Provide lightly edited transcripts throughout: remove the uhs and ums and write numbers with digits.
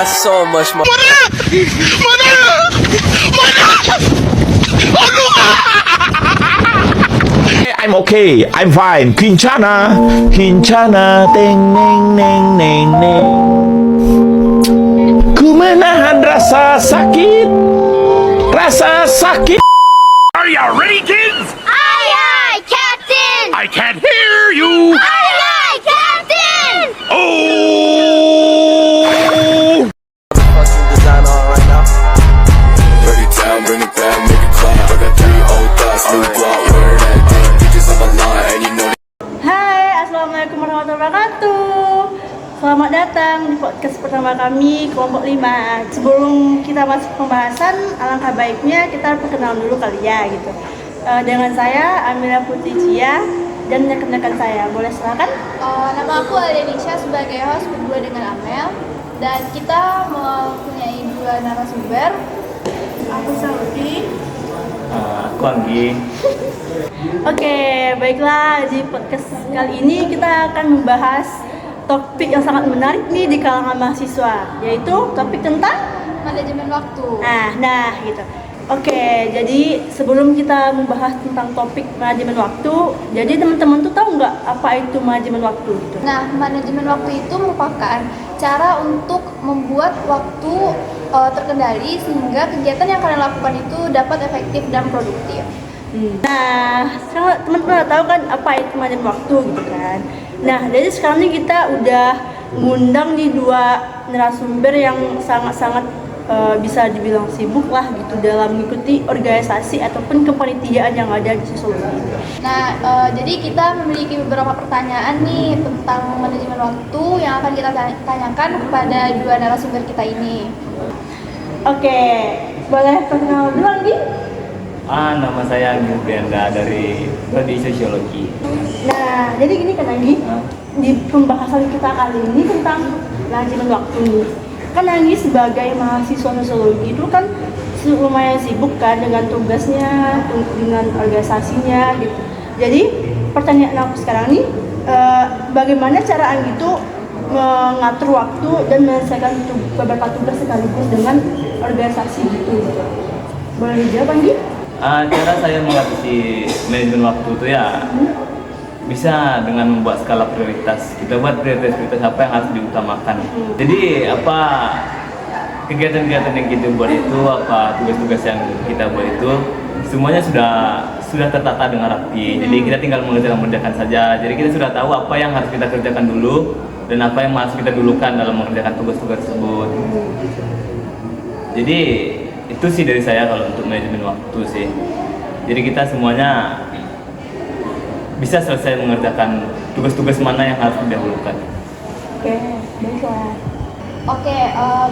got so much more. I'm okay. I'm fine. Kincana, Kincana, teng neng neng neng neng. Ku menahan rasa sakit, rasa sakit. Are you ready, kids? Aye, aye, Captain! I can't hear you. Aye, aye, Captain! Oh! Fucking design on right now. Break it down, bring it back, make it clap. I got 3 old thoughts, new guap, where that thing, bitches on my line, and you know Hai, Assalamualaikum warahmatullahi wabarakatuh. Selamat datang di podcast pertama kami, Kelompok 5. Sebelum kita masuk pembahasan, alangkah baiknya kita perkenalan dulu kali ya gitu. Dengan saya, Amira Putri Cia, dan rekan-rekan saya. Boleh silakan? Nama aku Aldenisha sebagai host berdua dengan Amel. Dan kita mempunyai 2 narasumber. Aku Saudi. Aku Anggi. Oke, baiklah, di podcast kali ini kita akan membahas topik yang sangat menarik nih di kalangan mahasiswa, yaitu topik tentang Manajemen waktu. Nah gitu. Oke, jadi sebelum kita membahas tentang topik manajemen waktu, jadi teman-teman tuh tahu nggak apa itu manajemen waktu gitu? Nah, manajemen waktu itu merupakan cara untuk membuat waktu terkendali sehingga kegiatan yang kalian lakukan itu dapat efektif dan produktif. Nah, sekarang teman-teman udah tahu kan apa itu manajemen waktu gitu kan? Nah, jadi sekarang ini kita udah ngundang nih 2 narasumber yang sangat-sangat bisa dibilang sibuk lah gitu dalam mengikuti organisasi ataupun kepanitiaan yang ada di Sosiologi. Nah, jadi kita memiliki beberapa pertanyaan nih tentang manajemen waktu yang akan kita tanyakan kepada 2 narasumber kita ini. Oke, boleh perkenalan dulu Anggi? Nama saya Anggi Brenda dari Prodi Sosiologi. Nah, jadi gini kan Anggi, di pembahasan kita kali ini tentang manajemen waktu nih. Kan Anggi sebagai mahasiswa sosiologi itu kan lumayan sibuk kan dengan tugasnya, dengan organisasinya gitu. Jadi pertanyaan aku sekarang nih, bagaimana cara Anggi itu mengatur waktu dan menyelesaikan beberapa tugas sekaligus dengan organisasi gitu. Boleh dijawab Anggi? Cara saya mengatasi manajemen waktu itu ya bisa dengan membuat skala prioritas. Kita buat prioritas apa yang harus diutamakan. Jadi apa kegiatan-kegiatan yang kita buat itu, apa tugas-tugas yang kita buat itu semuanya sudah tertata dengan rapi. Jadi kita tinggal mengerjakan saja. Jadi kita sudah tahu apa yang harus kita kerjakan dulu dan apa yang harus kita dulukan dalam mengerjakan tugas-tugas tersebut. Jadi itu sih dari saya kalau untuk manajemen waktu sih. Jadi kita semuanya bisa selesai mengerjakan tugas-tugas mana yang harus didahulukan. Oke, baiklah. Oke,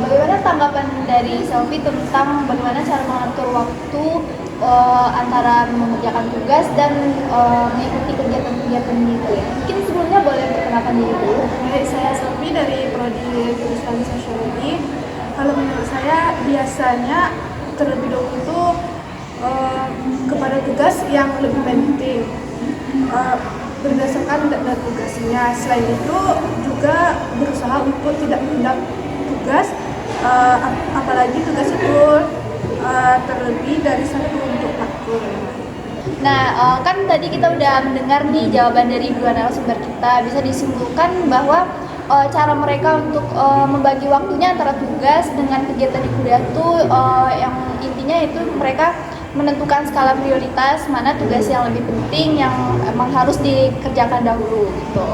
bagaimana tanggapan dari Selvi tentang bagaimana cara mengatur waktu antara mengerjakan tugas dan mengikuti kegiatan-kegiatan gitu ya? Mungkin sebelumnya boleh perkenalkan diri dulu. Baik, saya Selvi dari Prodi Jurusan Sosiologi. Kalau menurut saya biasanya terlebih dahulu itu kepada tugas yang lebih penting. Berdasarkan data tugasnya. Selain itu juga berusaha untuk tidak menunda tugas, apalagi tugas itu terlebih dari 1 untuk matkul. Nah, kan tadi kita udah mendengar nih jawaban dari 2 narasumber kita. Bisa disimpulkan bahwa cara mereka untuk membagi waktunya antara tugas dengan kegiatan di kuliah tuh yang intinya itu mereka menentukan skala prioritas mana tugas yang lebih penting yang emang harus dikerjakan dahulu gitu.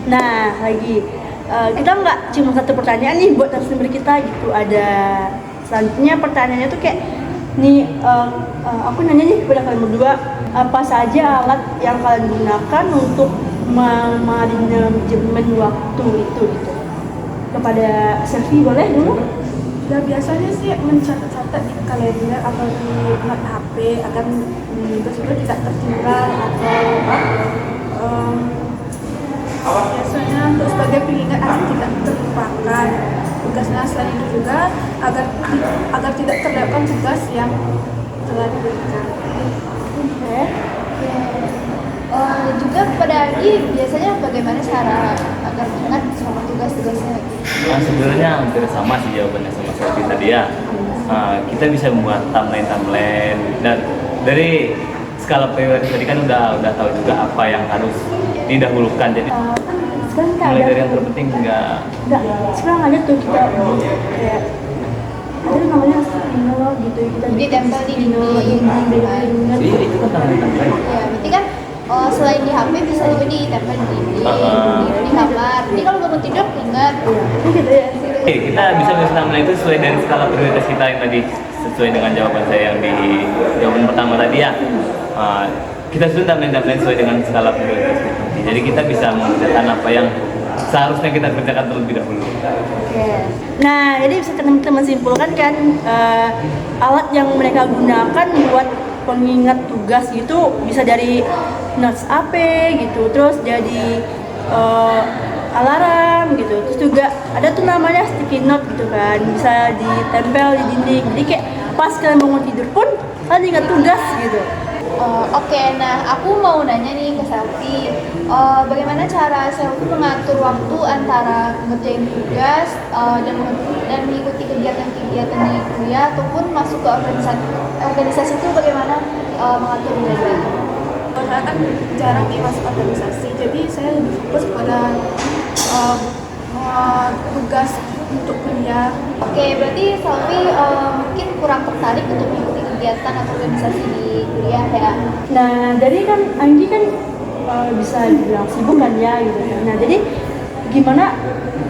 Nah, lagi kita nggak cuma satu pertanyaan nih buat narasumber kita gitu. Ada selanjutnya pertanyaannya tuh kayak nih, aku nanya nih kepada kalian berdua, apa saja alat yang kalian gunakan untuk manajemen waktu itu gitu. Kepada Selvi boleh dulu? Ya biasanya sih mencatat-catat di kalender atau di note HP agar tugas itu tidak tertinggal atau biasanya untuk sebagai pengingat agar tidak terlupakan tugasnya. Selain itu juga agar tidak terlewatkan tugas yang telah diberikan. Juga kepada Agi biasanya bagaimana cara agar ingat sama tugas tugasnya? Sebenarnya hampir sama sih jawabannya sama seperti tadi ya. Kita bisa membuat timeline dan dari skala prioritas tadi kan udah tahu juga apa yang harus didahulukan. Jadi Sekarang mulai dari yang terpenting enggak. Sekarang ada tuh kita kayak ada namanya Stino gitu kita Jadi tempel di dinding. Iya itu kan timeline. Ya, berarti kan selain di HP bisa juga ditempel di dinding, di kamar. Jadi kalau bangun tidur ingat. gitu ya. Oke, kita bisa timeline itu sesuai dari skala prioritas kita yang tadi sesuai dengan jawaban saya yang di jawaban pertama tadi ya. Kita susun timeline sesuai dengan skala prioritas kita. Jadi kita bisa mengerjakan apa yang seharusnya kita kerjakan terlebih dahulu. Oke. Nah, jadi bisa teman-teman simpulkan kan alat yang mereka gunakan buat pengingat tugas gitu bisa dari notes AP gitu, terus jadi alarm gitu, terus juga ada tuh namanya sticky note gitu kan, bisa ditempel di dinding. Jadi kayak pas kalian bangun tidur pun kalian ingat tugas gitu. Oke, nah aku mau nanya nih ke Selfie, bagaimana cara Selfie mengatur waktu antara ngerjain tugas dan mengikuti kegiatan-kegiatan di kuliah ataupun masuk ke organisasi itu bagaimana mengaturnya? Saya kan jarang masuk organisasi, jadi saya lebih fokus pada tugas untuk kuliah. Oke, berarti Selfie mungkin kurang tertarik untuk mengikuti kegiatan atau organisasi di kuliah ya? Nah, jadi kan Anggi kan bisa dibilang sibuk kan ya gitu. Nah, jadi gimana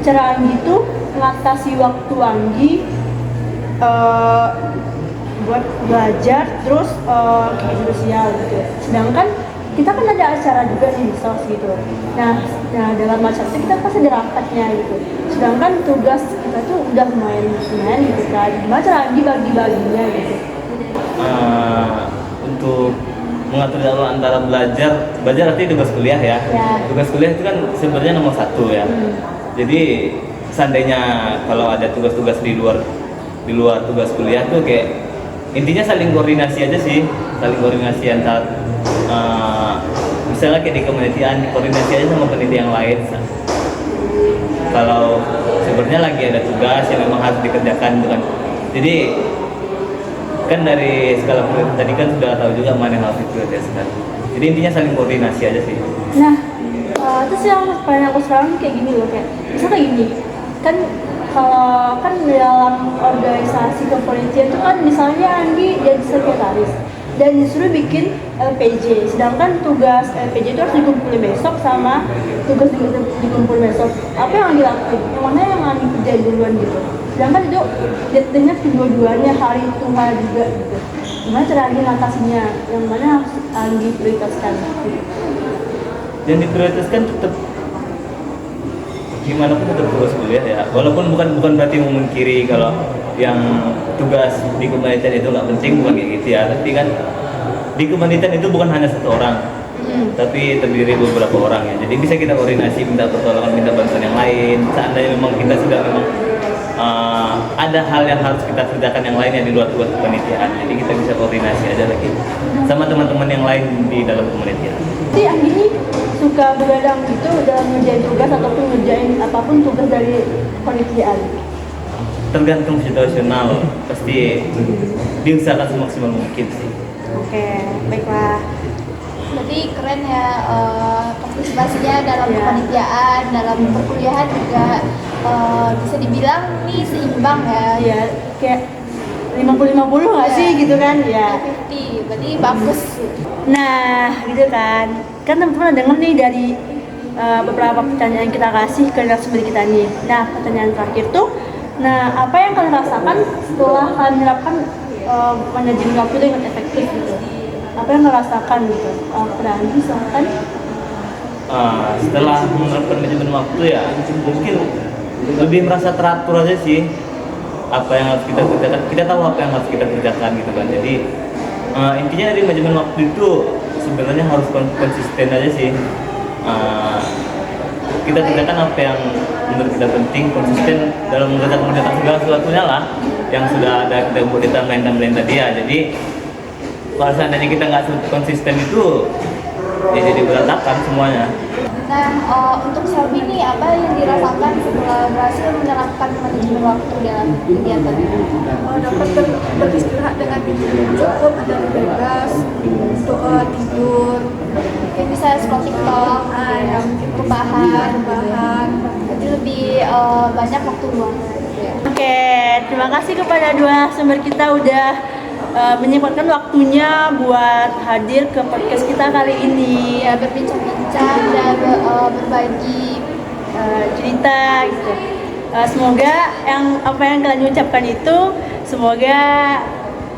cara Anggi tuh mengatasi waktu Anggi buat belajar terus kayak sosial gitu. Sedangkan kita kan ada acara juga nih di SOS gitu. Nah dalam acara itu kita pasti ada rapatnya gitu. Sedangkan tugas kita tuh udah lumayan gitu kan. Gimana cara Anggi bagi-baginya gitu? Untuk mengatur jadwal antara belajar artinya tugas kuliah ya. Tugas kuliah itu kan sebenarnya nomor satu ya. Jadi seandainya kalau ada tugas-tugas di luar tugas kuliah tuh kayak intinya saling koordinasi aja sih, saling koordinasi antara misalnya kayak di kementerian koordinasi aja sama peneliti yang lain. Kalau sebenarnya lagi ada tugas yang memang harus dikerjakan gitu kan. Jadi kan dari skala prioritas tadi kan sudah tahu juga mana yang harus diprioritaskan. Jadi intinya saling koordinasi aja sih. Nah, terus yang paling aku sekarang kayak gini loh, kayak bisa kayak gini kan, kalau kan dalam organisasi kepolisian itu kan misalnya Anggi jadi sekretaris dan disuruh bikin LPJ, sedangkan tugas LPJ itu harus dikumpulin besok sama tugas dikumpulin besok. Apa yang Anggi lakuin? Yang mana yang Anggi kerjain duluan gitu? Sedangkan itu deadline-nya kedua-duanya hari Tuhan juga gitu. Gimana cara Anggi ngatasinya? Yang mana harus Anggi prioritaskan gitu? Yang diprioritaskan tetap gimana pun tetap tugas kuliah ya, walaupun bukan berarti memungkiri kalau yang tugas di kepanitiaan itu nggak penting, bukan kayak gitu ya. Tapi kan di kepanitiaan itu bukan hanya satu orang, tapi terdiri beberapa orang ya. Jadi bisa kita koordinasi, minta pertolongan, minta bantuan yang lain. Seandainya memang kita sudah memang ada hal yang harus kita kerjakan yang lainnya di luar tugas kepanitiaan, jadi kita bisa koordinasi aja lagi sama teman-teman yang lain di dalam kepanitiaan. Jadi Anggi ini suka begadang gitu dalam ngerjain tugas ataupun ngerjain apapun tugas dari kepanitiaan? Tergantung situasional, pasti diusahakan semaksimal mungkin sih. Oke, baiklah. Berarti keren ya partisipasinya dalam kepanitiaan, dalam perkuliahan juga bisa dibilang nih seimbang ya. Iya, kayak 50-50 nggak sih gitu kan? Ya. 50, berarti bagus. Nah, gitu kan. Kan teman-teman udah denger nih dari beberapa pertanyaan yang kita kasih ke narasumber kita nih. Nah, pertanyaan terakhir tuh, nah apa yang kalian rasakan setelah kalian menerapkan manajemen waktu dengan efektif gitu? Apa yang kalian rasakan gitu? Pernah misalkan? Setelah menerapkan manajemen waktu ya, mungkin lebih merasa teratur aja sih. Apa yang harus kita kerjakan, kita tahu apa yang harus kita kerjakan gitu kan. Jadi intinya dari manajemen waktu itu sebenarnya harus konsisten aja sih. Kita kerjakan apa yang menurut kita penting, konsisten dalam mengerjakan segala sesuatunya lah yang sudah ada kita buat di timeline tadi ya. Jadi kalau seandainya kita nggak konsisten itu ya jadi berantakan semuanya. Nah, untuk Selby nih, apa yang dirasakan setelah berhasil menerapkan manajemen waktu dalam kegiatan? Dapat beristirahat dengan tidur yang cukup, ada bebas untuk tidur, Kayak bisa scroll TikTok, yang rebahan, bahan. jadi lebih banyak waktu luang. Gitu ya. Oke, terima kasih kepada dua sumber kita udah menyempatkan waktunya buat hadir ke podcast kita kali ini. Ya, berbincang-bincang dan berbagi Cerita gitu. Semoga apa yang kalian ucapkan itu semoga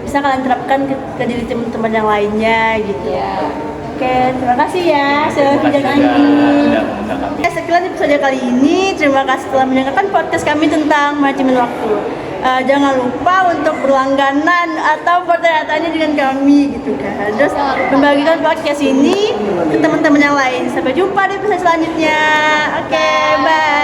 bisa kalian terapkan ke diri teman-teman yang lainnya gitu. ya. Oke, terima kasih ya sudah Terima kasih mendengarkan sudah ini. mengundang kami. Sekian episode kali ini. Terima kasih telah mendengarkan podcast kami tentang manajemen waktu. Jangan lupa untuk berlangganan atau bertanya-tanya dengan kami gitu kan. Terus membagikan podcast ini ke teman-teman yang lain. Sampai jumpa di episode selanjutnya. Oke, bye.